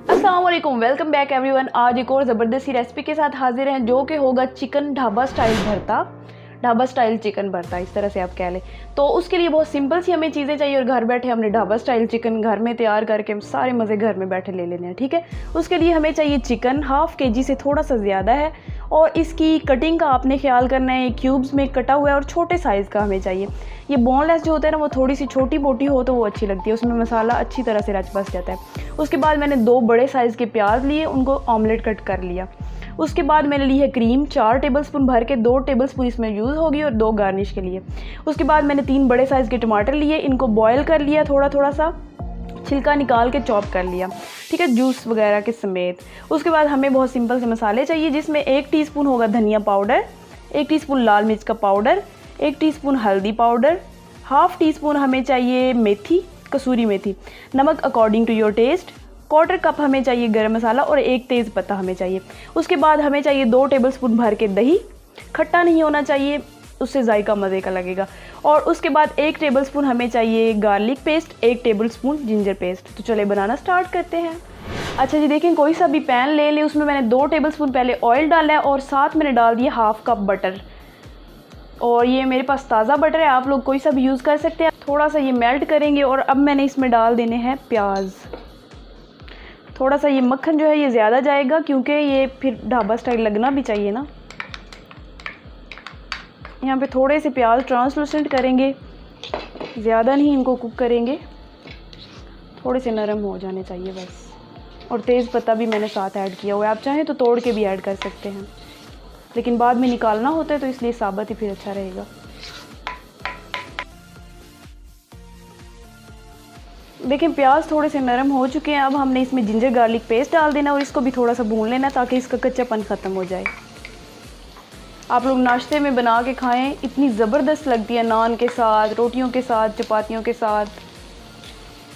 अस्सलाम वालेकुम, welcome back everyone. आज एक और ज़बरदस्त सी रेसिपी के साथ हाजिर हैं जो कि होगा चिकन ढाबा स्टाइल भरता, ढाबा स्टाइल चिकन भरता, इस तरह से आप कह लें। तो उसके लिए बहुत सिंपल सी हमें चीज़ें चाहिए और घर बैठे हमने ढाबा स्टाइल चिकन घर में तैयार करके सारे मज़े घर में बैठे ले लेने हैं, ठीक है। उसके लिए हमें चाहिए चिकन, हाफ़ केजी से थोड़ा सा ज़्यादा है और इसकी कटिंग का आपने ख्याल करना है। क्यूब्स में कटा हुआ है और छोटे साइज़ का हमें चाहिए। ये बोनलेस जो होता है ना, वो थोड़ी सी छोटी मोटी हो तो वो अच्छी लगती है, उसमें मसाला अच्छी तरह से रच बस जाता है। उसके बाद मैंने 2 बड़े साइज़ के प्याज लिए, उनको ऑमलेट कट कर लिया। उसके बाद मैंने ली है क्रीम 4 टेबलस्पून भर के, 2 टेबलस्पून इसमें यूज़ होगी और 2 गार्निश के लिए। उसके बाद मैंने 3 बड़े साइज़ के टमाटर लिए, इनको बॉयल कर लिया, थोड़ा थोड़ा सा छिलका निकाल के चॉप कर लिया, ठीक है, जूस वगैरह के समेत। उसके बाद हमें बहुत सिंपल से मसाले चाहिए, जिसमें 1 टीस्पून होगा धनिया पाउडर, 1 टीस्पून लाल मिर्च का पाउडर, 1 टीस्पून हल्दी पाउडर, हाफ़ टीस्पून हमें चाहिए मेथी, कसूरी मेथी, नमक according to your taste, 1/4 cup हमें चाहिए गरम मसाला और 1 तेज़ पत्ता हमें चाहिए। उसके बाद हमें चाहिए 2 टेबलस्पून भर के दही, खट्टा नहीं होना चाहिए, उससे जायका मज़े का लगेगा। और उसके बाद 1 टेबलस्पून हमें चाहिए garlic paste, 1 tablespoon ginger paste. तो चले बनाना स्टार्ट करते हैं। अच्छा जी, देखें, कोई सा भी पैन ले लें, उसमें मैंने 2 टेबलस्पून पहले ऑयल डाला है और साथ मैंने डाल दिया हाफ़ कप बटर। और ये मेरे पास ताज़ा बटर है, आप लोग कोई सा भी यूज़ कर सकते हैं। थोड़ा सा ये मेल्ट करेंगे और अब मैंने इसमें डाल देने हैं प्याज। थोड़ा सा ये मक्खन जो है ये ज़्यादा जाएगा, क्योंकि ये फिर ढाबा स्टाइल लगना भी चाहिए ना। यहाँ पे थोड़े से प्याज ट्रांसलूसेंट करेंगे, ज़्यादा नहीं इनको कुक करेंगे, थोड़े से नरम हो जाने चाहिए बस। और तेज़ पत्ता भी मैंने साथ ऐड किया हुआ है, आप चाहें तो तोड़ के भी ऐड कर सकते हैं, लेकिन बाद में निकालना होता है तो इसलिए साबुत ही फिर अच्छा रहेगा। देखें, प्याज थोड़े से नरम हो चुके हैं। अब हमने इसमें जिंजर गार्लिक पेस्ट डाल देना और इसको भी थोड़ा सा भून लेना ताकि इसका कच्चापन ख़त्म हो जाए। आप लोग नाश्ते में बना के खाएं, इतनी ज़बरदस्त लगती है, नान के साथ, रोटियों के साथ, चपातियों के साथ,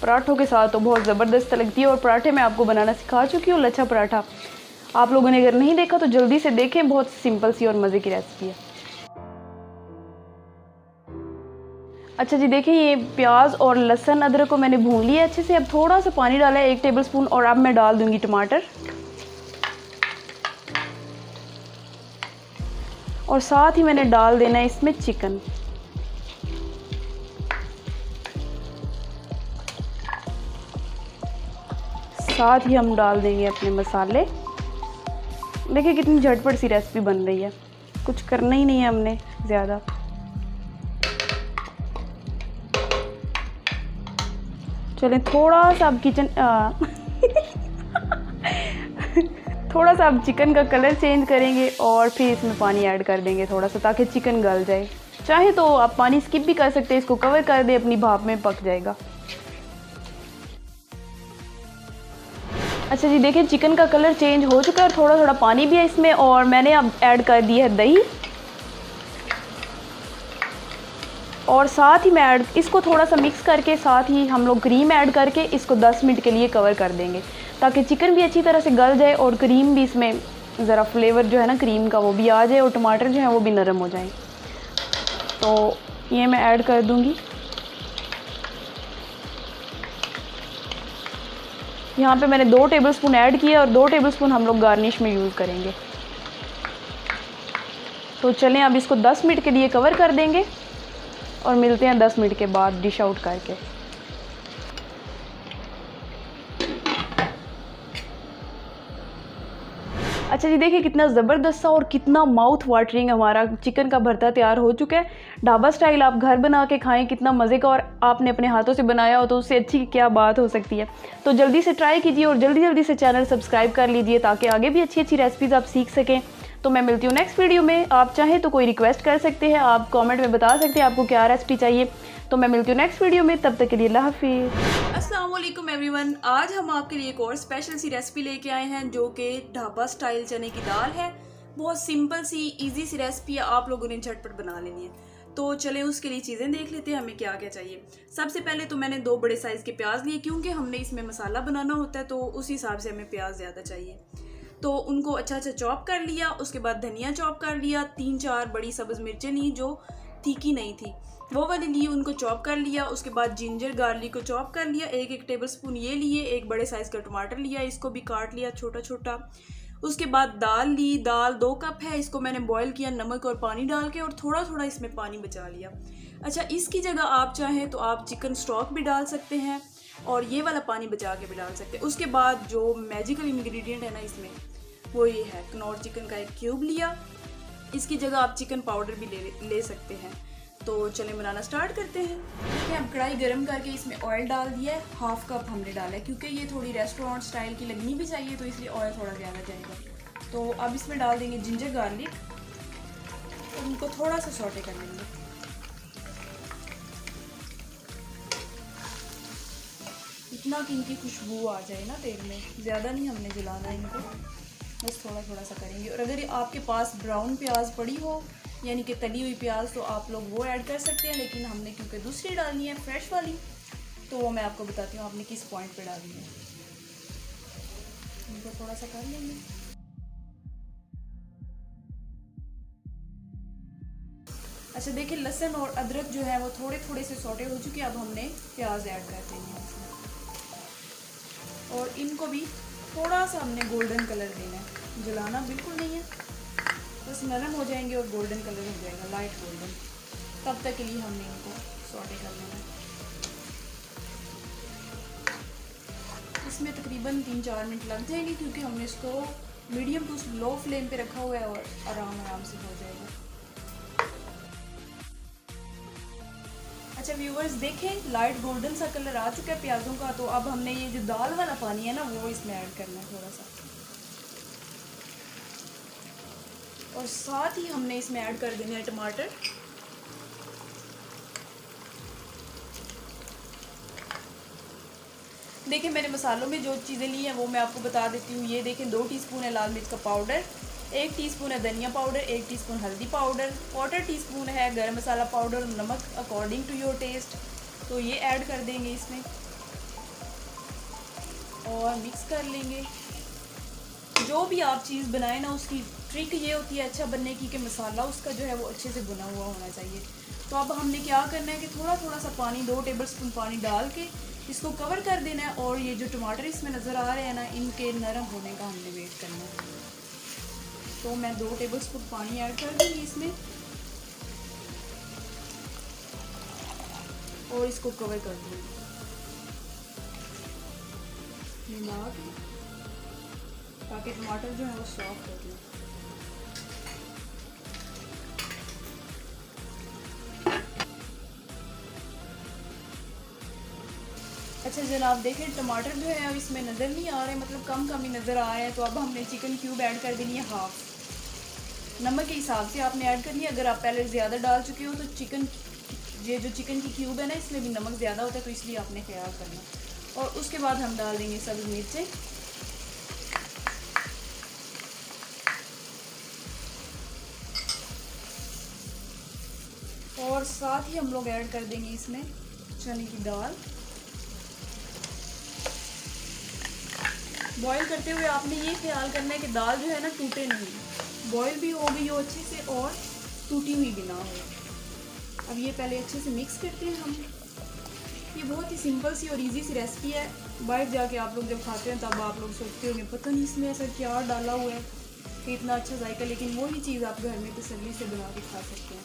पराठों के साथ तो बहुत ज़बरदस्त लगती है। और पराठे मैं आपको बनाना सिखा चुकी हूँ, लच्छा पराठा। आप लोगों ने अगर नहीं देखा तो जल्दी से देखें, बहुत सिंपल सी और मज़े की रेसिपी है। अच्छा जी, देखिए, ये प्याज और लहसुन अदरक को मैंने भून लिया अच्छे से। अब थोड़ा सा पानी डाला है 1 टेबलस्पून और अब मैं डाल दूंगी टमाटर और साथ ही मैंने डाल देना है इसमें चिकन। साथ ही हम डाल देंगे अपने मसाले। देखिए कितनी झटपट सी रेसिपी बन रही है, कुछ करना ही नहीं है हमने ज़्यादा। चलें, थोड़ा सा अब थोड़ा सा अब चिकन का कलर चेंज करेंगे और फिर इसमें पानी ऐड कर देंगे थोड़ा सा, ताकि चिकन गल जाए। चाहे तो आप पानी स्किप भी कर सकते हैं, इसको कवर कर दें, अपनी भाप में पक जाएगा। अच्छा जी, देखिए, चिकन का कलर चेंज हो चुका है और थोड़ा थोड़ा पानी भी है इसमें और मैंने अब ऐड कर दी है दही। और साथ ही मैं इसको थोड़ा सा मिक्स करके साथ ही हम लोग क्रीम ऐड करके इसको 10 मिनट के लिए कवर कर देंगे, ताकि चिकन भी अच्छी तरह से गल जाए और क्रीम भी इसमें ज़रा फ्लेवर जो है ना क्रीम का वो भी आ जाए और टमाटर जो है वो भी नरम हो जाए। तो ये मैं ऐड कर दूंगी। यहाँ पे मैंने 2 टेबलस्पून ऐड किया और 2 टेबलस्पून हम लोग गार्निश में यूज़ करेंगे। तो चलें, अब इसको 10 मिनट के लिए कवर कर देंगे और मिलते हैं 10 मिनट के बाद डिश आउट करके। अच्छा जी, देखिए कितना ज़बरदस्त सा और कितना माउथ वाटरिंग हमारा चिकन का भरता तैयार हो चुका है। ढाबा स्टाइल आप घर बना के खाएं, कितना मज़े का, और आपने अपने हाथों से बनाया हो तो उससे अच्छी क्या बात हो सकती है। तो जल्दी से ट्राई कीजिए और जल्दी जल्दी से चैनल सब्सक्राइब कर लीजिए ताकि आगे भी अच्छी अच्छी रेसिपीज़ आप सीख सकें। तो मैं मिलती हूँ नेक्स्ट वीडियो में। आप चाहें तो कोई रिक्वेस्ट कर सकते हैं, आप कमेंट में बता सकते हैं आपको क्या रेसिपी चाहिए। तो मैं मिलती हूँ नेक्स्ट वीडियो में, तब तक के लिए अल्लाह हाफिज़। अस्सलाम वालेकुम एवरीवन, आज हम आपके लिए एक और स्पेशल सी रेसिपी लेके आए हैं जो कि ढाबा स्टाइल चने की दाल है। बहुत सिंपल सी इजी सी रेसिपी है, आप लोगों ने झटपट बना लेनी है। तो चलें उसके लिए चीज़ें देख लेते हैं हमें क्या क्या चाहिए। सबसे पहले तो मैंने 2 बड़े साइज़ के प्याज लिए, क्योंकि हमने इसमें मसाला बनाना होता है तो उस हिसाब से हमें प्याज ज़्यादा चाहिए। तो उनको अच्छा अच्छा चॉप कर लिया। उसके बाद धनिया चॉप कर लिया, 3-4 बड़ी सब्ज़ मिर्चें ली जो तीखी नहीं थी, वो वाली ली, उनको चॉप कर लिया। उसके बाद जिंजर गार्लिक को चॉप कर लिया, एक टेबलस्पून ये लिए, एक बड़े साइज़ का टमाटर लिया, इसको भी काट लिया छोटा छोटा। उसके बाद दाल ली, दाल 2 कप है, इसको मैंने बॉईल किया नमक और पानी डाल के, और थोड़ा थोड़ा इसमें पानी बचा लिया। अच्छा, इसकी जगह आप चाहें तो आप चिकन स्टॉक भी डाल सकते हैं और ये वाला पानी बचा के भी डाल सकते हैं। उसके बाद जो मैजिकल इंग्रेडिएंट है ना इसमें, वो ये है कनौर चिकन का 1 क्यूब लिया। इसकी जगह आप चिकन पाउडर भी ले सकते हैं। तो चलें बनाना स्टार्ट करते हैं। देखिए, हम कढ़ाई गर्म करके इसमें ऑयल डाल दिया है, 1/2 कप हमने डाला है, क्योंकि ये थोड़ी रेस्टोरेंट स्टाइल की लगनी भी चाहिए, तो इसलिए ऑयल थोड़ा ज़्यादा जाएगा। तो अब इसमें डाल देंगे जिंजर गार्लिक और उनको थोड़ा सा सौटे कर लेंगे। इतना कि इनकी खुशबू आ जाए ना तेल में, ज़्यादा नहीं हमने जलाना इनको, बस थोड़ा थोड़ा सा करेंगे। और अगर आपके पास ब्राउन प्याज पड़ी हो, यानी कि तली हुई प्याज, तो आप लोग वो ऐड कर सकते हैं, लेकिन हमने क्योंकि दूसरी डालनी है फ्रेश वाली, तो वो मैं आपको बताती हूँ आपने किस पॉइंट पे डालनी है। इनको थोड़ा सा कर लेंगे। अच्छा, देखिए लहसुन और अदरक जो है वो थोड़े थोड़े से सौटे हो चुके हैं। अब हमने प्याज ऐड कर देनी है इसमें, और इनको भी थोड़ा सा हमने गोल्डन कलर देना है, जलाना बिल्कुल नहीं है, बस नरम हो जाएंगे और गोल्डन कलर हो जाएगा, लाइट गोल्डन। तब तक के लिए हमने इनको सौटे कर लेना है। इसमें तकरीबन 3-4 मिनट लग जाएंगे, क्योंकि हमने इसको मीडियम टू लो फ्लेम पे रखा हुआ है और आराम से हो जाएगा। अच्छा व्यूअर्स, देखें लाइट गोल्डन सा कलर आ चुका है प्याज़ों का। तो अब हमने ये जो दाल वाला पानी है ना, वो इसमें ऐड करना है थोड़ा सा, और साथ ही हमने इसमें ऐड कर देने हैं टमाटर। देखिए, मैंने मसालों में जो चीज़ें ली हैं वो मैं आपको बता देती हूँ। ये देखें, 2 टीस्पून है लाल मिर्च का पाउडर, 1 टीस्पून है धनिया पाउडर, 1 टीस्पून हल्दी पाउडर, 1/4 टीस्पून है गरम मसाला पाउडर, नमक अकॉर्डिंग टू योर टेस्ट। तो ये ऐड कर देंगे इसमें और मिक्स कर लेंगे। जो भी आप चीज़ बनाएं ना, उसकी ट्रिक ये होती है अच्छा बनने की कि मसाला उसका जो है वो अच्छे से भुना हुआ होना चाहिए। तो अब हमने क्या करना है कि थोड़ा थोड़ा सा पानी, 2 टेबलस्पून पानी डाल के इसको कवर कर देना है, और ये जो टमाटर इसमें नज़र आ रहे हैं ना, इनके नरम होने का हमने वेट करना है। तो मैं 2 टेबलस्पून पानी ऐड कर दूँगी इसमें और इसको कवर कर दूँगी मिला के, ताकि टमाटर जो है वो सॉफ्ट हो जाए। अच्छा जनाब, देखें टमाटर जो है अब इसमें नज़र नहीं आ रहे, मतलब कम ही नज़र आ रहे हैं। तो अब हमने चिकन क्यूब ऐड कर देनी है, 1/2। नमक के हिसाब से आपने ऐड करनी है। अगर आप पहले ज़्यादा डाल चुके हो तो ये जो चिकन की क्यूब है ना, इसमें भी नमक ज़्यादा होता है, तो इसलिए आपने ख्याल करना। और उसके बाद हम डाल देंगे सब्ज़ मिर्चें, और साथ ही हम लोग ऐड कर देंगे इसमें चने की दाल। बॉईल करते हुए आपने ये ख्याल करना है कि दाल जो है ना टूटे नहीं, बॉईल भी हो गई हो अच्छे से और टूटी हुई भी ना हो। अब ये पहले अच्छे से मिक्स करते हैं हम। ये बहुत ही सिंपल सी और इजी सी रेसिपी है। बाहर जाके आप लोग जब खाते हैं तब आप लोग सोचते होंगे पता नहीं इसमें ऐसा क्या डाला हुआ है कि इतना अच्छा जायका, लेकिन वही चीज़ आप घर में तसल्ली से बना के खा सकते हैं।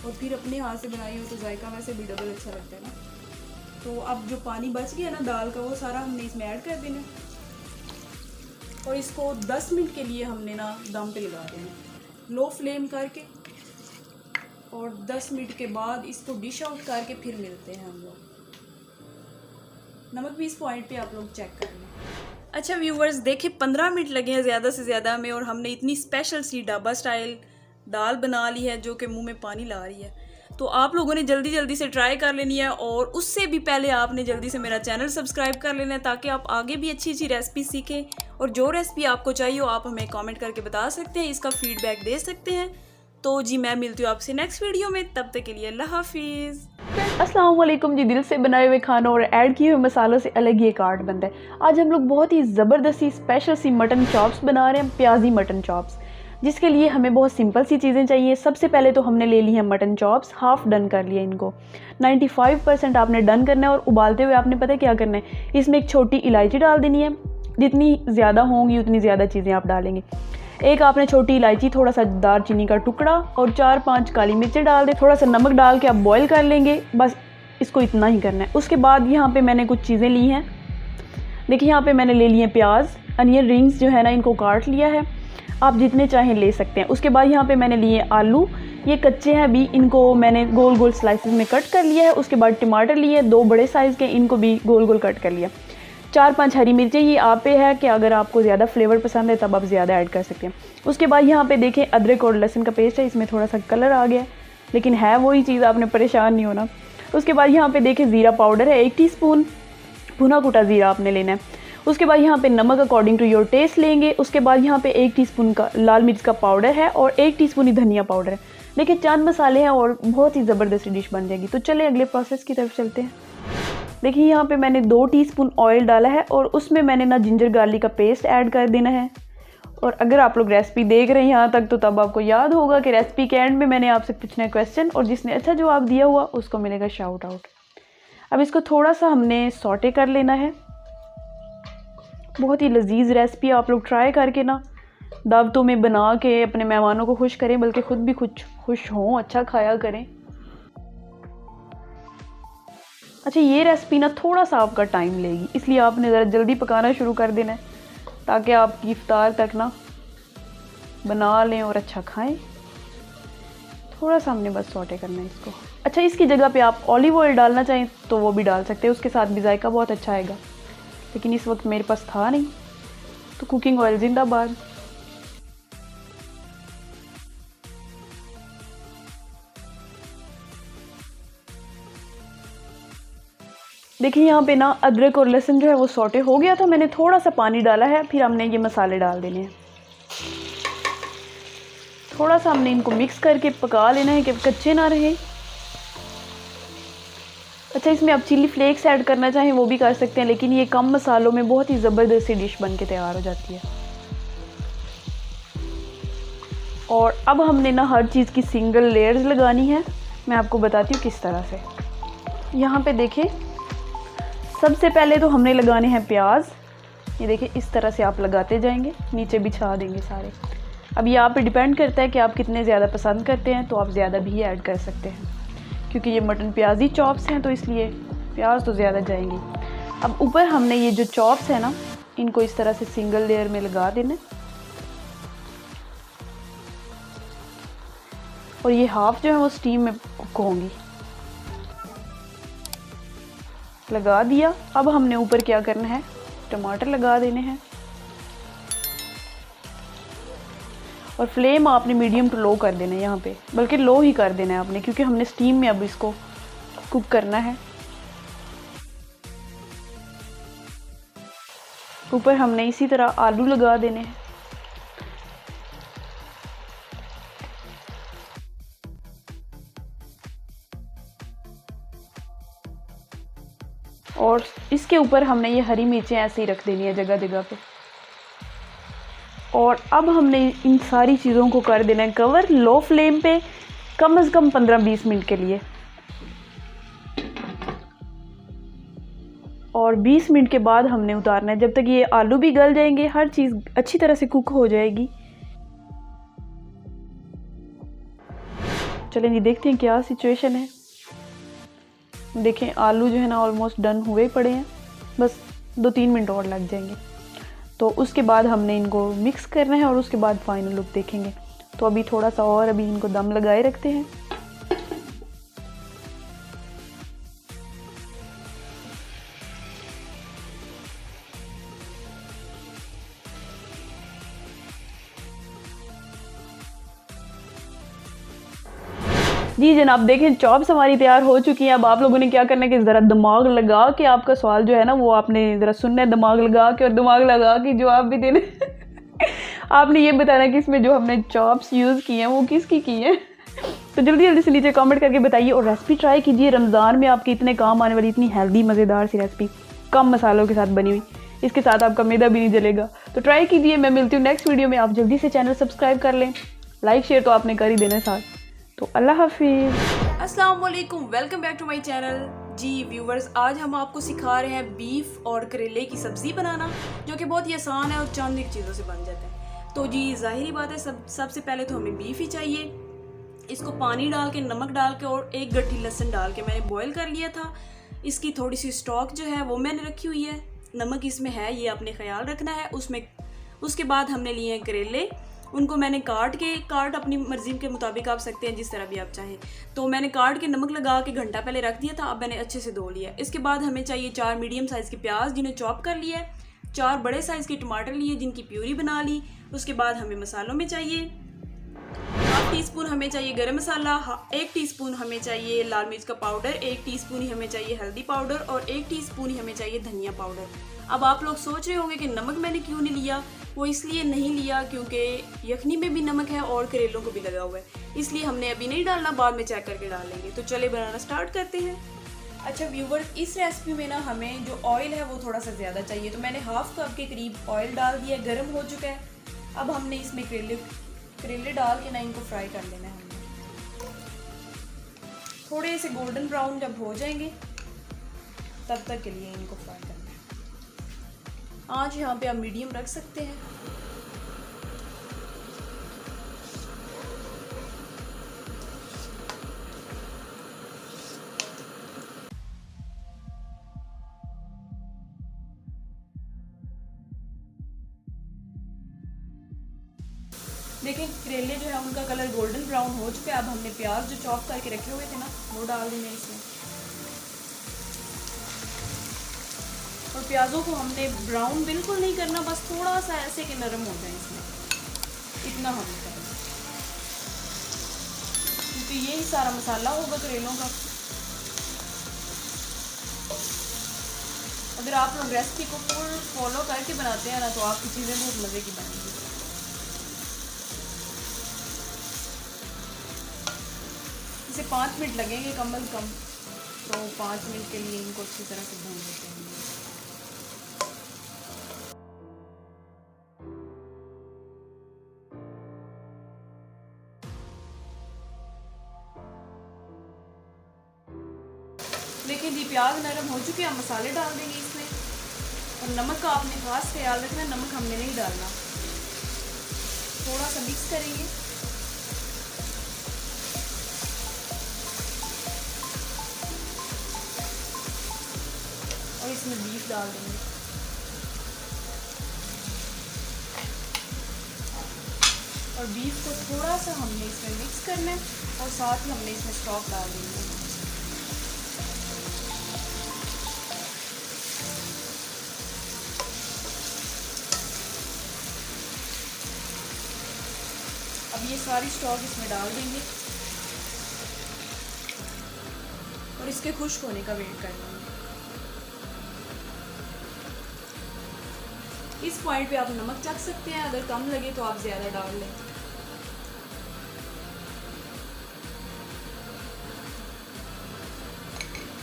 और फिर अपने हाथ से बनाई हो तो जायका वैसे भी डबल अच्छा लगता है ना। तो अब जो पानी बच गया ना दाल का, वो सारा हमने इसमें ऐड कर देना और इसको 10 मिनट के लिए हमने ना दम पे लगा देना लो फ्लेम करके। और 10 मिनट के बाद इसको डिश आउट करके फिर मिलते हैं हम लोग। नमक भी इस पॉइंट पे आप लोग चेक कर लें। अच्छा व्यूवर्स, देखिए 15 मिनट लगे हैं ज़्यादा से ज़्यादा हमें, और हमने इतनी स्पेशल सी ढाबा स्टाइल दाल बना ली है जो कि मुंह में पानी ला रही है। तो आप लोगों ने जल्दी से ट्राई कर लेनी है, और उससे भी पहले आपने जल्दी से मेरा चैनल सब्सक्राइब कर लेना है, ताकि आप आगे भी अच्छी रेसिपी सीखें। और जो रेसिपी आपको चाहिए हो आप हमें कमेंट करके बता सकते हैं, इसका फीडबैक दे सकते हैं। तो जी मैं मिलती हूँ आपसे नेक्स्ट वीडियो में, तब तक के लिए अल्लाह हाफिज़। अस्सलाम वालेकुम जी। दिल से बनाए हुए खानों और ऐड किए हुए मसालों से अलग ही एक आर्ट बनता है। आज हम लोग बहुत ही ज़बरदस्ती स्पेशल सी मटन चॉप्स बना रहे हैं, प्याजी मटन चॉप्स। जिसके लिए हमें बहुत सिंपल सी चीज़ें चाहिए। सबसे पहले तो हमने ले ली है मटन चॉप्स, हाफ़ डन कर लिया इनको। 95% आपने डन करना है और उबालते हुए आपने पता है क्या करना है, इसमें एक छोटी इलायची डाल देनी है। जितनी ज़्यादा होंगी उतनी ज़्यादा चीज़ें आप डालेंगे। एक आपने छोटी इलायची, थोड़ा सा दालचीनी का टुकड़ा और 4-5 काली मिर्चें डाल दें। थोड़ा सा नमक डाल के आप बॉईल कर लेंगे, बस इसको इतना ही करना है। उसके बाद यहाँ पे मैंने कुछ चीज़ें ली हैं। देखिए यहाँ पे मैंने ले लिए प्याज, अनियन रिंग्स जो है ना, इनको काट लिया है। आप जितने चाहें ले सकते हैं। उसके बाद यहाँ पे मैंने लिए आलू, ये कच्चे हैं अभी, इनको मैंने गोल गोल स्लाइसेस में कट कर लिया है। उसके बाद टमाटर लिए 2 बड़े साइज़ के, इनको भी गोल गोल कट कर लिया। 4-5 हरी मिर्चें, ये आप पे है कि अगर आपको ज़्यादा फ्लेवर पसंद है तब आप ज़्यादा ऐड कर सकते हैं। उसके बाद यहाँ पे देखें अदरक और लहसुन का पेस्ट है, इसमें थोड़ा सा कलर आ गया है लेकिन है वही चीज़, आपने परेशान नहीं होना। उसके बाद यहाँ पे देखें ज़ीरा पाउडर है 1 टीस्पून, भुना कुटा ज़ीरा आपने लेना है। उसके बाद यहाँ पे नमक अकॉर्डिंग टू योर टेस्ट लेंगे। उसके बाद यहाँ पे 1 टीस्पून का लाल मिर्च का पाउडर है और 1 टीस्पून ही धनिया पाउडर है। देखिए चंद मसाले हैं और बहुत ही ज़बरदस्त डिश बन जाएगी। तो चले अगले प्रोसेस की तरफ चलते हैं। देखिए यहाँ पे मैंने 2 टीस्पून ऑयल डाला है और उसमें मैंने ना जिंजर गार्लिक का पेस्ट ऐड कर देना है। और अगर आप लोग रेसिपी देख रहे हैं यहाँ तक तो तब आपको याद होगा कि रेसिपी के एंड में मैंने आपसे पूछना है क्वेश्चन और जिसने अच्छा जवाब दिया हुआ उसको मिलेगा शाउट आउट। अब इसको थोड़ा सा हमने सॉटे कर लेना है। बहुत ही लजीज रेसिपी, आप लोग ट्राई करके ना दावतों में बना के अपने मेहमानों को खुश करें, बल्कि ख़ुद भी खुश हों, अच्छा खाया करें। अच्छा ये रेसिपी ना थोड़ा सा आपका टाइम लेगी, इसलिए आपने ज़रा जल्दी पकाना शुरू कर देना है ताकि आपकी इफ्तार तक ना बना लें और अच्छा खाएं। थोड़ा सा हमने बस सॉटे करना है इसको। अच्छा इसकी जगह पे आप ऑलिव ऑयल डालना चाहें तो वो भी डाल सकते हैं, उसके साथ भी जायका बहुत अच्छा आएगा, लेकिन इस वक्त मेरे पास था नहीं तो कुकिंग ऑयल जिंदाबाद। देखिए यहाँ पे ना अदरक और लहसुन जो है वो सॉटे हो गया था, मैंने थोड़ा सा पानी डाला है, फिर हमने ये मसाले डाल देने हैं। थोड़ा सा हमने इनको मिक्स करके पका लेना है कि कच्चे ना रहे। अच्छा इसमें आप चिली फ्लेक्स ऐड करना चाहें वो भी कर सकते हैं, लेकिन ये कम मसालों में बहुत ही ज़बरदस्त डिश बन के तैयार हो जाती है। और अब हमने ना हर चीज़ की सिंगल लेयर्स लगानी है। मैं आपको बताती हूँ किस तरह से। यहाँ पे देखें सबसे पहले तो हमने लगाने हैं प्याज। ये देखिए इस तरह से आप लगाते जाएंगे, नीचे बिछा देंगे सारे। अब ये आप पे डिपेंड करता है कि आप कितने ज़्यादा पसंद करते हैं, तो आप ज़्यादा भी ऐड कर सकते हैं क्योंकि ये मटन प्याजी चॉप्स हैं तो इसलिए प्याज तो ज़्यादा जाएंगी। अब ऊपर हमने ये जो चॉप्स है ना इनको इस तरह से सिंगल लेयर में लगा देना और ये हाफ जो है वो स्टीम में कुक होंगी। लगा दिया। अब हमने ऊपर क्या करना है, टमाटर लगा देने हैं और फ्लेम आपने मीडियम टू लो कर देना है यहाँ पे, बल्कि लो ही कर देना है आपने क्योंकि हमने स्टीम में अब इसको कुक करना है। ऊपर हमने इसी तरह आलू लगा देने हैं। और इसके ऊपर हमने ये हरी मिर्चें ऐसे ही रख देनी है जगह जगह पे। और अब हमने इन सारी चीज़ों को कर देना है कवर लो फ्लेम पे कम से कम 15-20 मिनट के लिए। और 20 मिनट के बाद हमने उतारना है, जब तक ये आलू भी गल जाएंगे, हर चीज़ अच्छी तरह से कुक हो जाएगी। चलें जी देखते हैं क्या सिचुएशन है। देखें आलू जो है ना ऑलमोस्ट डन हुए पड़े हैं, बस 2-3 मिनट और लग जाएंगे। तो उसके बाद हमने इनको मिक्स करना है और उसके बाद फाइनल लुक देखेंगे। तो अभी थोड़ा सा और अभी इनको दम लगाए रखते हैं। जी जनाब देखें चॉप्स हमारी तैयार हो चुकी हैं। अब आप लोगों ने क्या करना है कि ज़रा दिमाग लगा के आपका सवाल जो है ना वो आपने ज़रा सुनना है, दिमाग लगा के, और दिमाग लगा के जवाब भी देने आपने ये बताना है कि इसमें जो हमने चॉप्स यूज़ किए हैं वो किसकी की हैं। तो जल्दी जल्दी से नीचे कमेंट करके बताइए और रेसिपी ट्राई कीजिए। रमज़ान में आपके इतने काम आने वाली इतनी हेल्दी मज़ेदार सी रेसिपी कम मसालों के साथ बनी हुई इसके साथ आपका मैदा भी नहीं जलेगा। तो ट्राई कीजिए। मैं मिलती हूँ नेक्स्ट वीडियो में। आप जल्दी से चैनल सब्सक्राइब कर लें, लाइक शेयर तो आपने कर ही देना साथ। तो अल्लाह हाफिज़। अस्सलाम वालेकुम, welcome back to my channel. जी व्यूवर्स, आज हम आपको सिखा रहे हैं बीफ और करेले की सब्ज़ी बनाना, जो कि बहुत ही आसान है और चंद एक चीज़ों से बन जाता है। तो जी ज़ाहिरी बात है, सबसे पहले तो हमें बीफ ही चाहिए। इसको पानी डाल के, नमक डाल के और एक गट्ठी लहसुन डाल के मैंने बॉईल कर लिया था। इसकी थोड़ी सी स्टॉक जो है वो मैंने रखी हुई है। नमक इसमें है, ये आपने ख्याल रखना है उसके बाद हमने लिए हैं करेले। उनको मैंने काट अपनी मर्ज़ी के मुताबिक आप सकते हैं, जिस तरह भी आप चाहें। तो मैंने काट के नमक लगा के घंटा पहले रख दिया था। अब मैंने अच्छे से धो लिया। इसके बाद हमें चाहिए 4 मीडियम साइज़ के प्याज जिन्हें चॉप कर लिया है, 4 बड़े साइज़ के टमाटर लिए जिनकी प्यूरी बना ली। उसके बाद हमें मसालों में चाहिए 1/2 टीस्पून हमें चाहिए गरम मसाला, 1 टीस्पून हमें चाहिए लाल मिर्च का पाउडर, 1 टीस्पून ही हमें चाहिए हल्दी पाउडर और 1 टीस्पून ही हमें चाहिए धनिया पाउडर। अब आप लोग सोच रहे होंगे कि नमक मैंने क्यों नहीं लिया। वो इसलिए नहीं लिया क्योंकि यखनी में भी नमक है और करेलों को भी लगा हुआ है, इसलिए हमने अभी नहीं डालना, बाद में चेक करके डाल लेंगे। तो चले बनाना स्टार्ट करते हैं। अच्छा व्यूवर्स, इस रेसिपी में ना हमें जो ऑयल है वो थोड़ा सा ज़्यादा चाहिए, तो मैंने 1/2 कप के करीब ऑयल डाल दिया। गर्म हो चुका है। अब हमने इसमें करेले डाल के ना इनको फ्राई कर लेना है। हमने थोड़े से गोल्डन ब्राउन जब हो जाएंगे तब तक के लिए इनको फ्राई करना है। आँच यहाँ पे आप मीडियम रख सकते हैं। देखिए करेले जो है उनका कलर गोल्डन ब्राउन हो चुका है। अब हमने प्याज जो चॉप करके रखे हुए थे ना वो डाल देंगे इसमें, और प्याज़ों को हमने ब्राउन बिल्कुल नहीं करना, बस थोड़ा सा ऐसे कि नरम हो जाए इसमें, इतना हमने करना, क्योंकि यही सारा मसाला होगा करेलों का। अगर आप लोग रेसिपी को फुल फॉलो करके बनाते हैं ना तो आपकी चीज़ें बहुत मज़े की बनेंगी। इसे 5 मिनट लगेंगे कम अज़ कम, तो 5 मिनट के लिए इनको अच्छी तरह से भून लेते हैं। देखिए जी प्याज नरम हो चुके हैं। हम मसाले डाल देंगे इसमें, और नमक का आपने खास ख्याल रखना, नमक हमने नहीं डालना। थोड़ा सा मिक्स करेंगे। और इसमें बीफ डाल देंगे। और बीफ को थोड़ा सा हमने इसमें मिक्स करना है, और साथ ही हमने इसमें स्टॉक डाल देंगे। अब ये सारी स्टॉक इसमें डाल देंगे और इसके खुश्क होने का वेट कर लेंगे। इस पॉइंट पे आप नमक चख सकते हैं, अगर कम लगे तो आप ज़्यादा डाल लें।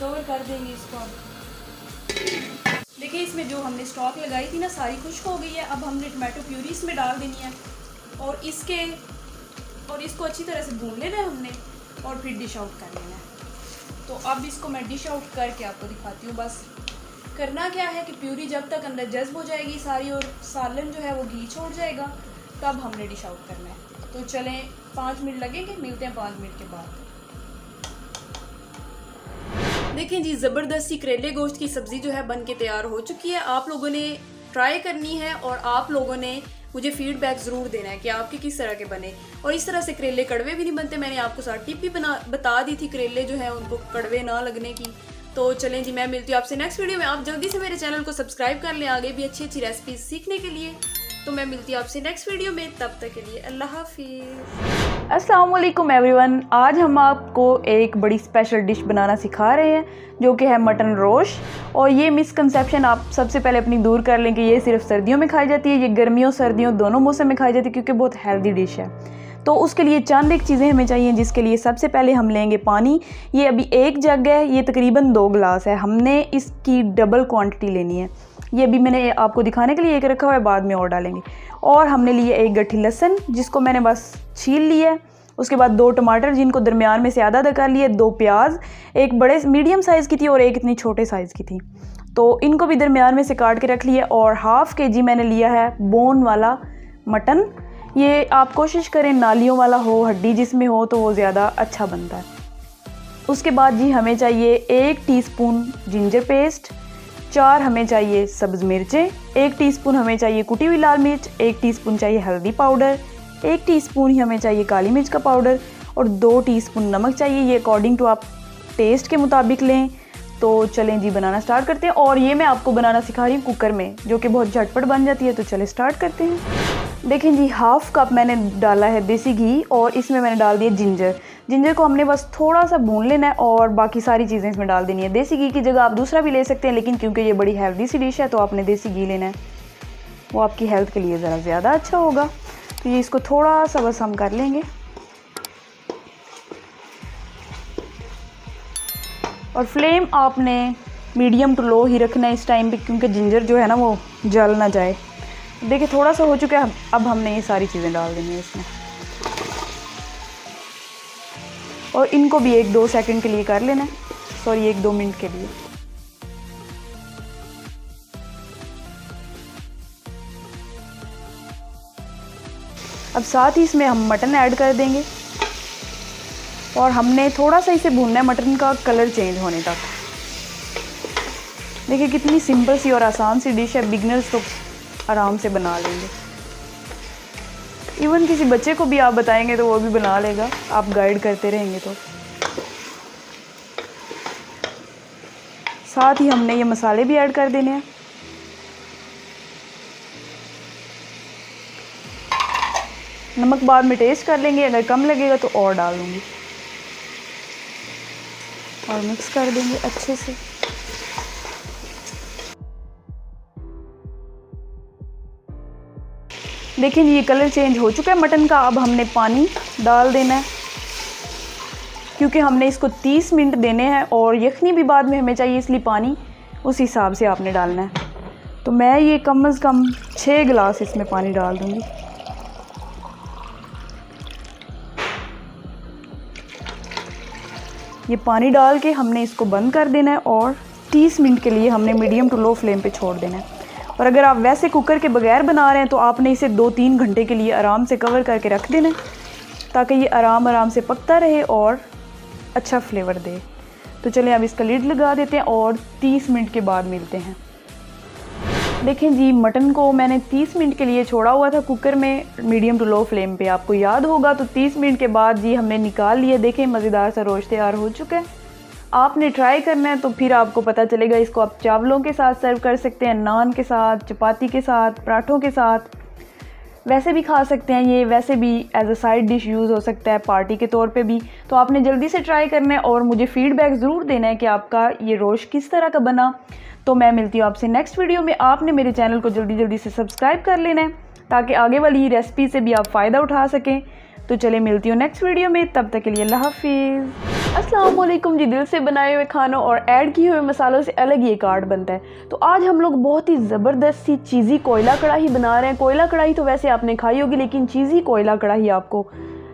कवर कर देंगे इसको। अब देखिए इसमें जो हमने स्टॉक लगाई थी ना सारी खुश्क हो गई है। अब हमने टमाटो प्यूरी इसमें डाल देनी है और इसको अच्छी तरह से भून लेना है हमने, और फिर डिश आउट कर लेना है। तो अब इसको मैं डिश आउट करके आपको दिखाती हूँ। बस करना क्या है कि प्यूरी जब तक अंदर जज्ब हो जाएगी सारी और सालन जो है वो घी छोड़ जाएगा, तब हमने डिश आउट करना है। तो चलें 5 मिनट लगेंगे, मिलते हैं 5 मिनट के बाद। देखें जी ज़बरदस्ती करेले गोश्त की सब्ज़ी जो है बन के तैयार हो चुकी है। आप लोगों ने ट्राई करनी है और आप लोगों ने मुझे फीडबैक ज़रूर देना है कि आपके किस तरह के बने। और इस तरह से करेले कड़वे भी नहीं बनते। मैंने आपको साथ टिप भी बता दी थी करेले जो है उनको कड़वे ना लगने की। तो चलें जी, मैं मिलती हूँ आपसे नेक्स्ट वीडियो में। आप जल्दी से मेरे चैनल को सब्सक्राइब कर लें आगे भी अच्छी अच्छी रेसिपीज सीखने के लिए। तो मैं मिलती हूँ आपसे नेक्स्ट वीडियो में, तब तक के लिए अल्लाह हाफिज़। अस्सलाम वालेकुम एवरीवन। आज हम आपको एक बड़ी स्पेशल डिश बनाना सिखा रहे हैं जो कि है मटन रोश। और ये मिसकंसेप्शन आप सबसे पहले अपनी दूर कर लें कि ये सिर्फ सर्दियों में खाई जाती है। ये गर्मियों सर्दियों दोनों मौसम में खाई जाती है क्योंकि बहुत हेल्दी डिश है। तो उसके लिए चंद एक चीज़ें हमें चाहिए, जिसके लिए सबसे पहले हम लेंगे पानी। ये अभी 1 जग है, ये तकरीबन 2 गिलास है। हमने इसकी डबल क्वांटिटी लेनी है। ये भी मैंने आपको दिखाने के लिए एक रखा हुआ है, बाद में और डालेंगे। और हमने लिए एक गट्ठी लहसुन जिसको मैंने बस छील लिया है। उसके बाद 2 टमाटर जिनको दरमियान में से आधा आधा कर लिए, 2 प्याज, एक बड़े मीडियम साइज़ की थी और एक इतनी छोटे साइज़ की थी, तो इनको भी दरमियान में से काट के रख लिया। और ½ kg मैंने लिया है बोन वाला मटन। ये आप कोशिश करें नालियों वाला हो, हड्डी जिसमें हो तो वो ज़्यादा अच्छा बनता है। उसके बाद जी हमें चाहिए 1 टीस्पून जिंजर पेस्ट, 4 हमें चाहिए सब्ज़ मिर्चें, 1 टीस्पून हमें चाहिए कुटी हुई लाल मिर्च, 1 टीस्पून चाहिए हल्दी पाउडर, 1 टीस्पून ही हमें चाहिए काली मिर्च का पाउडर और 2 टीस्पून नमक चाहिए। ये अकॉर्डिंग टू आप टेस्ट के मुताबिक लें। तो चलें जी बनाना स्टार्ट करते हैं। और ये मैं आपको बनाना सिखा रही हूँ कुकर में, जो कि बहुत झटपट बन जाती है। तो चले स्टार्ट करते हैं। देखें जी, ½ कप मैंने डाला है देसी घी और इसमें मैंने डाल दिया जिंजर। जिंजर को हमने बस थोड़ा सा भून लेना है और बाकी सारी चीज़ें इसमें डाल देनी है। देसी घी की जगह आप दूसरा भी ले सकते हैं, लेकिन क्योंकि ये बड़ी हेल्दी सी डिश है तो आपने देसी घी लेना है, वो आपकी हेल्थ के लिए ज़रा ज़्यादा अच्छा होगा। तो ये इसको थोड़ा सा बस हम कर लेंगे और फ्लेम आपने मीडियम टू लो ही रखना है इस टाइम पे, क्योंकि जिंजर जो है ना वो जल ना जाए। देखिए थोड़ा सा हो चुका है, अब हमने ये सारी चीज़ें डाल देनी है इसमें और इनको भी 1-2 सेकंड के लिए कर लेना है, सॉरी 1-2 मिनट के लिए। अब साथ ही इसमें हम मटन ऐड कर देंगे और हमने थोड़ा सा इसे भूनना है मटन का कलर चेंज होने तक। देखिए कितनी सिंपल सी और आसान सी डिश है, बिगनर्स तो आराम से बना लेंगे। इवन किसी बच्चे को भी आप बताएंगे तो वो भी बना लेगा, आप गाइड करते रहेंगे तो। साथ ही हमने ये मसाले भी ऐड कर देने हैं। नमक बाद में टेस्ट कर लेंगे, अगर कम लगेगा तो और डाल दूँगी और मिक्स कर देंगे अच्छे से। देखिए ये कलर चेंज हो चुका है मटन का। अब हमने पानी डाल देना है, क्योंकि हमने इसको 30 मिनट देने हैं और यखनी भी बाद में हमें चाहिए, इसलिए पानी उस हिसाब से आपने डालना है। तो मैं ये कम से कम 6 गिलास इसमें पानी डाल दूँगी। ये पानी डाल के हमने इसको बंद कर देना है और 30 मिनट के लिए हमने मीडियम टू लो फ्लेम पे छोड़ देना है। और अगर आप वैसे कुकर के बगैर बना रहे हैं तो आपने इसे 2-3 घंटे के लिए आराम से कवर करके रख देना है, ताकि ये आराम से पकता रहे और अच्छा फ्लेवर दे। तो चलिए अब इसका लिड लगा देते हैं और 30 मिनट के बाद मिलते हैं। देखें जी, मटन को मैंने 30 मिनट के लिए छोड़ा हुआ था कुकर में मीडियम टू लो फ्लेम पे, आपको याद होगा। तो 30 मिनट के बाद जी हमने निकाल लिया। देखें मज़ेदार सा रोस्ट तैयार हो चुका है। आपने ट्राई करना है तो फिर आपको पता चलेगा। इसको आप चावलों के साथ सर्व कर सकते हैं, नान के साथ, चपाती के साथ, पराठों के साथ, वैसे भी खा सकते हैं। ये वैसे भी as a side dish use हो सकता है, पार्टी के तौर पे भी। तो आपने जल्दी से ट्राई करना है और मुझे फीडबैक ज़रूर देना है कि आपका ये रोस्ट किस तरह का बना। तो मैं मिलती हूँ आपसे नेक्स्ट वीडियो में। आपने मेरे चैनल को जल्दी से सब्सक्राइब कर लेना है, ताकि आगे वाली रेसिपी से भी आप फ़ायदा उठा सकें। तो चले मिलती हूँ नेक्स्ट वीडियो में, तब तक के लिए अल्लाह हाफिज़। अस्सलाम वालेकुम जी। दिल से बनाए हुए खानों और ऐड किए हुए मसालों से अलग ही एक आर्ट बनता है। तो आज हम लोग बहुत ही ज़बरदस्त सी चीज़ी कोयला कढ़ाई बना रहे हैं। कोयला कढ़ाई तो वैसे आपने खाई होगी, लेकिन चीज़ी कोयला कढ़ाई आपको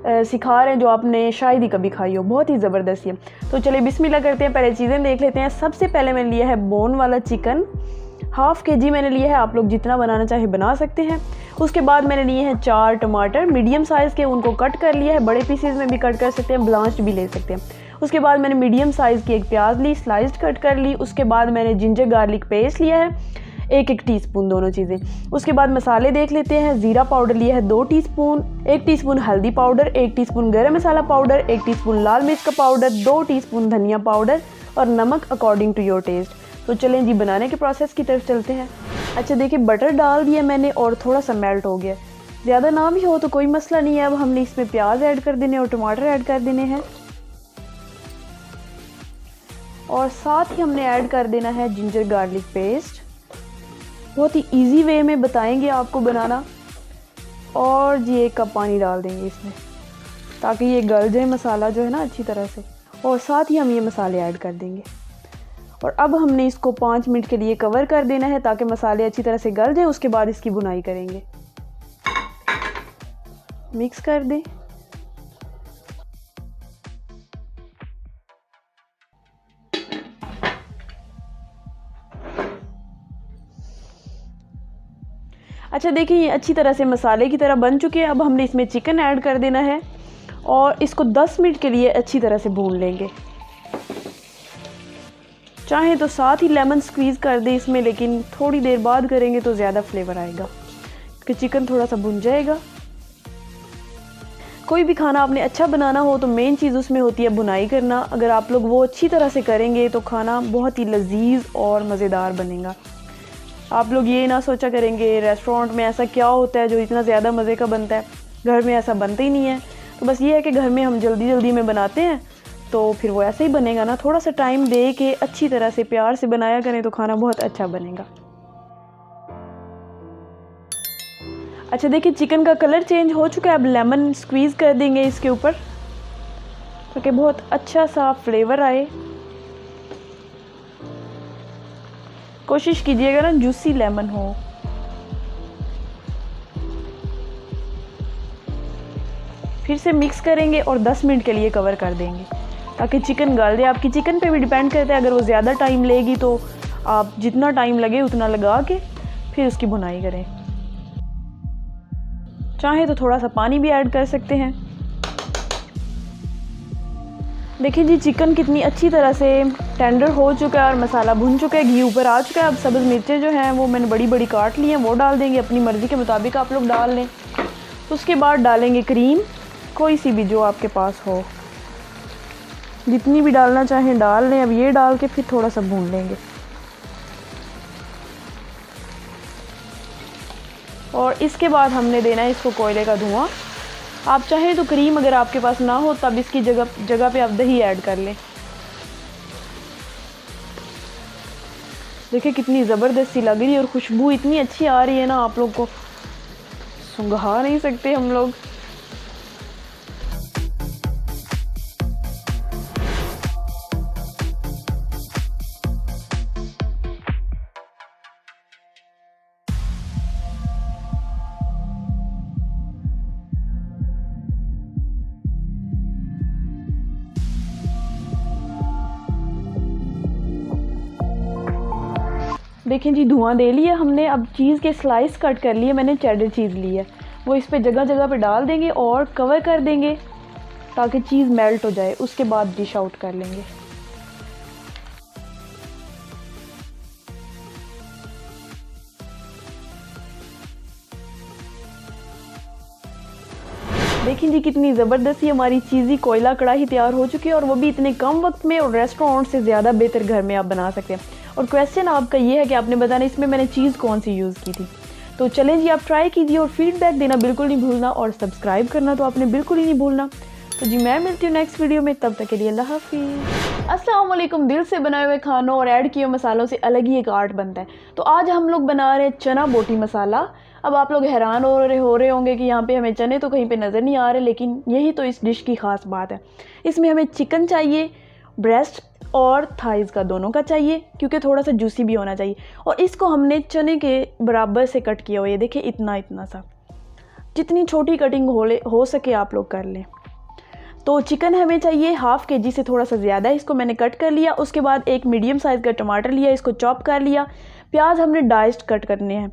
सिखा रहे हैं जो आपने शायद ही कभी खाई हो। बहुत ही ज़बरदस्त है। तो चलिए बिस्मिल्लाह करते हैं, पहले चीज़ें देख लेते हैं। सबसे पहले मैंने लिया है बोन वाला चिकन, ½ kg मैंने लिया है। आप लोग जितना बनाना चाहे बना सकते हैं। उसके बाद मैंने लिए हैं 4 टमाटर मीडियम साइज़ के, उनको कट कर लिया है। बड़े पीसेज में भी कट कर सकते हैं, ब्लांच्ड भी ले सकते हैं। उसके बाद मैंने मीडियम साइज़ की एक प्याज ली, स्लाइस्ड कट कर ली। उसके बाद मैंने जिंजर गार्लिक पेस्ट लिया है, 1 टीस्पून दोनों चीज़ें। उसके बाद मसाले देख लेते हैं। ज़ीरा पाउडर लिया है 2 टीस्पून, 1 टीस्पून हल्दी पाउडर, 1 टीस्पून गरम मसाला पाउडर, 1 टीस्पून लाल मिर्च का पाउडर, 2 टीस्पून धनिया पाउडर और नमक अकॉर्डिंग टू योर टेस्ट। तो चलें जी बनाने के प्रोसेस की तरफ चलते हैं। अच्छा देखिए, बटर डाल दिया मैंने और थोड़ा सा मेल्ट हो गया। ज़्यादा ना भी हो तो कोई मसला नहीं है। अब हमने इसमें प्याज ऐड कर देने और टमाटर ऐड कर देने हैं और साथ ही हमने ऐड कर देना है जिंजर गार्लिक पेस्ट। बहुत ही इजी वे में बताएंगे आपको बनाना। और जी 1 कप पानी डाल देंगे इसमें, ताकि ये गल जाए मसाला जो है ना अच्छी तरह से। और साथ ही हम ये मसाले ऐड कर देंगे और अब हमने इसको 5 मिनट के लिए कवर कर देना है ताकि मसाले अच्छी तरह से गल जाएं। उसके बाद इसकी भुनाई करेंगे। मिक्स कर दें। अच्छा देखिए, ये अच्छी तरह से मसाले की तरह बन चुके हैं। अब हमने इसमें चिकन ऐड कर देना है और इसको 10 मिनट के लिए अच्छी तरह से भून लेंगे। चाहे तो साथ ही लेमन स्क्वीज़ कर दें इसमें, लेकिन थोड़ी देर बाद करेंगे तो ज़्यादा फ्लेवर आएगा कि चिकन थोड़ा सा भुन जाएगा। कोई भी खाना आपने अच्छा बनाना हो तो मेन चीज़ उसमें होती है भुनाई करना। अगर आप लोग वो अच्छी तरह से करेंगे तो खाना बहुत ही लजीज और मज़ेदार बनेगा। आप लोग ये ना सोचा करेंगे रेस्टोरेंट में ऐसा क्या होता है जो इतना ज़्यादा मज़े का बनता है, घर में ऐसा बनता ही नहीं है। तो बस ये है कि घर में हम जल्दी जल्दी में बनाते हैं तो फिर वो ऐसे ही बनेगा ना। थोड़ा सा टाइम दे के अच्छी तरह से प्यार से बनाया करें तो खाना बहुत अच्छा बनेगा। अच्छा देखिए, चिकन का कलर चेंज हो चुका है। अब लेमन स्क्वीज़ कर देंगे इसके ऊपर ताकि बहुत अच्छा सा फ्लेवर आए। कोशिश कीजिएगा ना जूसी लेमन हो। फिर से मिक्स करेंगे और 10 मिनट के लिए कवर कर देंगे ताकि चिकन गल जाए। आपकी चिकन पे भी डिपेंड करता है, अगर वो ज़्यादा टाइम लेगी तो आप जितना टाइम लगे उतना लगा के फिर उसकी भुनाई करें। चाहे तो थोड़ा सा पानी भी ऐड कर सकते हैं। देखिए जी, चिकन कितनी अच्छी तरह से टेंडर हो चुका है और मसाला भुन चुका है, घी ऊपर आ चुका है। अब सब्ज़ मिर्चें जो हैं वो मैंने बड़ी बड़ी काट ली हैं, वो डाल देंगे। अपनी मर्ज़ी के मुताबिक आप लोग डाल लें। उसके बाद डालेंगे क्रीम, कोई सी भी जो आपके पास हो, जितनी भी डालना चाहें डाल लें। अब ये डाल के फिर थोड़ा सा भून लेंगे और इसके बाद हमने देना है इसको कोयले का धुआं। आप चाहें तो क्रीम अगर आपके पास ना हो तब इसकी जगह पे आप दही ऐड कर लें। देखिए कितनी ज़बरदस्त सी लग रही है और खुशबू इतनी अच्छी आ रही है ना, आप लोग को सुंघा नहीं सकते हम लोग। देखें जी, धुआं दे लिया हमने। अब चीज़ के स्लाइस कट कर लिए, मैंने चेडर चीज़ ली है, वो इस पे जगह जगह पे डाल देंगे और कवर कर देंगे ताकि चीज़ मेल्ट हो जाए। उसके बाद डिश आउट कर लेंगे। देखिए जी, कितनी ज़बरदस्ती हमारी चीज़ी कोयला कढ़ाई तैयार हो चुकी है और वो भी इतने कम वक्त में, और रेस्टोरेंट से ज़्यादा बेहतर घर में आप बना सकते हैं। और क्वेश्चन आपका ये है कि आपने बताना इसमें मैंने चीज़ कौन सी यूज़ की थी। तो चलें जी, आप ट्राई कीजिए और फीडबैक देना बिल्कुल नहीं भूलना और सब्सक्राइब करना तो आपने बिल्कुल ही नहीं भूलना। तो जी मैं मिलती हूँ नेक्स्ट वीडियो में, तब तक के लिए अल्लाह हाफिज़। अस्सलाम वालेकुम। दिल से बनाए हुए खानों और ऐड किए हुए मसालों से अलग ही एक आर्ट बनता है। तो आज हम लोग बना रहे हैं चना बोटी मसाला। अब आप लोग हैरान हो रहे होंगे कि यहाँ पे हमें चने तो कहीं पे नज़र नहीं आ रहे, लेकिन यही तो इस डिश की ख़ास बात है। इसमें हमें चिकन चाहिए, ब्रेस्ट और थाइज़ का दोनों का चाहिए, क्योंकि थोड़ा सा जूसी भी होना चाहिए। और इसको हमने चने के बराबर से कट किया हुआ, ये देखिए इतना सा, जितनी छोटी कटिंग हो सके आप लोग कर लें। तो चिकन हमें चाहिए हाफ़ kg से थोड़ा सा ज़्यादा, इसको मैंने कट कर लिया। उसके बाद एक मीडियम साइज़ का टमाटर लिया, इसको चॉप कर लिया। प्याज हमने डाइस्ड कट करने हैं।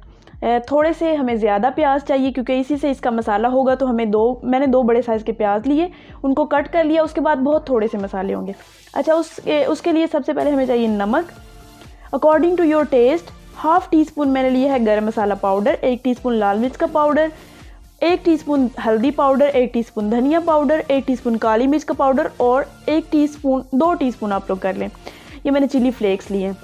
थोड़े से हमें ज़्यादा प्याज चाहिए क्योंकि इसी से इसका मसाला होगा, तो मैंने 2 बड़े साइज़ के प्याज लिए, उनको कट कर लिया। उसके बाद बहुत थोड़े से मसाले होंगे। अच्छा, उसके लिए सबसे पहले हमें चाहिए नमक according to your taste. Half teaspoon मैंने लिया है गरम मसाला पाउडर, 1 टीस्पून लाल मिर्च का पाउडर, 1 टीस्पून हल्दी पाउडर, 1 टीस्पून धनिया पाउडर, 1 टीस्पून काली मिर्च का पाउडर और 2 टीस्पून आप लोग कर लें, ये मैंने चिली फ्लेक्स लिए हैं।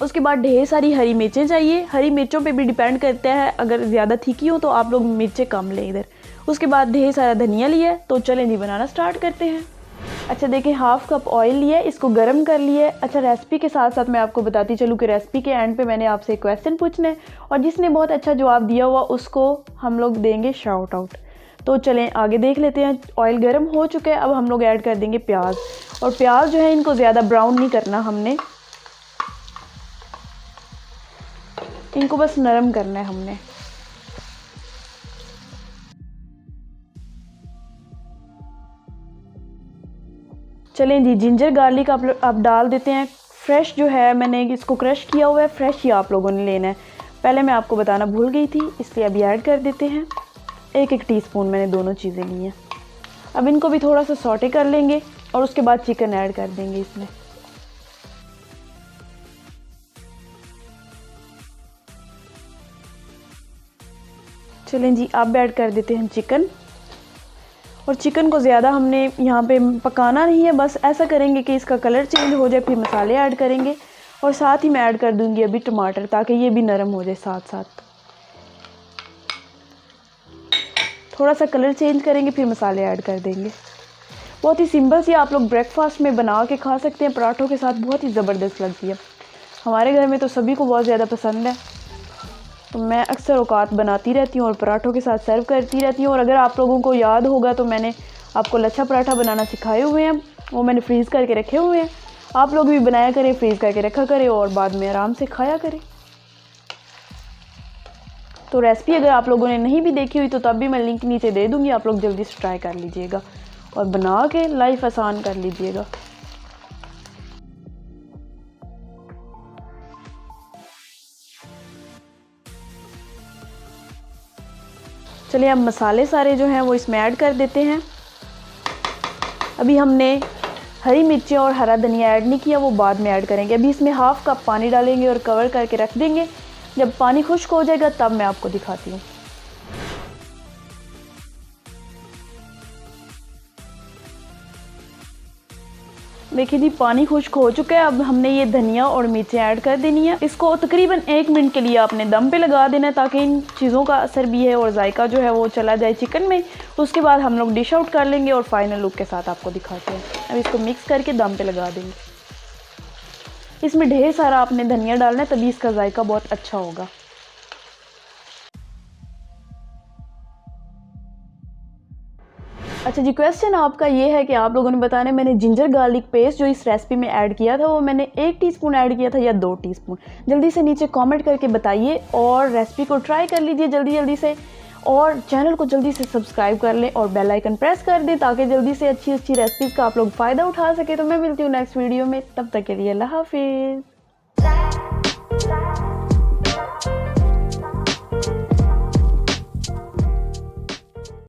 उसके बाद ढेर सारी हरी मिर्चें चाहिए। हरी मिर्चों पे भी डिपेंड करता है, अगर ज़्यादा तीखी हो तो आप लोग मिर्चें कम लें इधर। उसके बाद ढेर सारा धनिया लिया है। तो चलें जी बनाना स्टार्ट करते हैं। अच्छा देखिए, हाफ़ कप ऑयल लिया है, इसको गर्म कर लिया है। अच्छा, रेसिपी के साथ साथ मैं आपको बताती चलूँ कि रेसिपी के एंड पे मैंने आपसे एक क्वेश्चन पूछना है और जिसने बहुत अच्छा जवाब दिया हुआ उसको हम लोग देंगे शाउट आउट। तो चलें आगे देख लेते हैं। ऑयल गर्म हो चुका है, अब हम लोग ऐड कर देंगे प्याज। और प्याज जो है इनको ज़्यादा ब्राउन नहीं करना हमने, इनको बस नरम करना है हमने। चलें जी, जिंजर गार्लिक आप डाल देते हैं। फ्रेश जो है मैंने इसको क्रश किया हुआ है, फ्रेश ही आप लोगों ने लेना है। पहले मैं आपको बताना भूल गई थी, इसलिए अभी ऐड कर देते हैं। 1-1 टीस्पून मैंने दोनों चीज़ें ली हैं। अब इनको भी थोड़ा सा सौटे कर लेंगे और उसके बाद चिकन ऐड कर देंगे इसमें। चलें जी, अब ऐड कर देते हैं चिकन। और चिकन को ज़्यादा हमने यहाँ पे पकाना नहीं है, बस ऐसा करेंगे कि इसका कलर चेंज हो जाए, फिर मसाले ऐड करेंगे। और साथ ही मैं ऐड कर दूँगी अभी टमाटर, ताकि ये भी नरम हो जाए साथ साथ। थोड़ा सा कलर चेंज करेंगे, फिर मसाले ऐड कर देंगे। बहुत ही सिंपल सी आप लोग ब्रेकफास्ट में बना के खा सकते हैं, पराठों के साथ बहुत ही ज़बरदस्त लगती है। हमारे घर में तो सभी को बहुत ज़्यादा पसंद है, तो मैं अक्सर औकात बनाती रहती हूँ और पराठों के साथ सर्व करती रहती हूँ। और अगर आप लोगों को याद होगा तो मैंने आपको लच्छा पराठा बनाना सिखाए हुए हैं, वो मैंने फ्रीज़ करके रखे हुए हैं। आप लोग भी बनाया करें, फ्रीज़ करके रखा करें और बाद में आराम से खाया करें। तो रेसिपी अगर आप लोगों ने नहीं भी देखी हुई तो तब भी मैं लिंक नीचे दे दूँगी, आप लोग जल्दी से ट्राई कर लीजिएगा और बना के लाइफ आसान कर लीजिएगा। चलिए, अब मसाले सारे जो हैं वो इसमें ऐड कर देते हैं। अभी हमने हरी मिर्ची और हरा धनिया ऐड नहीं किया, वो बाद में ऐड करेंगे। अभी इसमें 1/2 कप पानी डालेंगे और कवर करके रख देंगे। जब पानी खुश्क हो जाएगा तब मैं आपको दिखाती हूँ। देखिए जी, पानी खुश्क हो चुका है। अब हमने ये धनिया और मिर्चें ऐड कर देनी है। इसको तकरीबन 1 मिनट के लिए आपने दम पे लगा देना है, ताकि इन चीज़ों का असर भी है और जायका जो है वो चला जाए चिकन में। उसके बाद हम लोग डिश आउट कर लेंगे और फाइनल लुक के साथ आपको दिखाते हैं। अब इसको मिक्स करके दम पे लगा देंगे। इसमें ढेर सारा आपने धनिया डालना है, तभी इसका जायका बहुत अच्छा होगा। अच्छा जी, क्वेश्चन आपका ये है कि आप लोगों ने बताना है मैंने जिंजर गार्लिक पेस्ट जो इस रेसिपी में ऐड किया था वो मैंने 1 टीस्पून ऐड किया था या 2 टीस्पून। जल्दी से नीचे कमेंट करके बताइए और रेसिपी को ट्राई कर लीजिए जल्दी से। और चैनल को जल्दी से सब्सक्राइब कर लें और बेल आइकन प्रेस कर दें, ताकि जल्दी से अच्छी रेसिपीज़ का आप लोग फ़ायदा उठा सके। तो मैं मिलती हूँ नेक्स्ट वीडियो में, तब तक के लिए अल्लाह हाफिज़।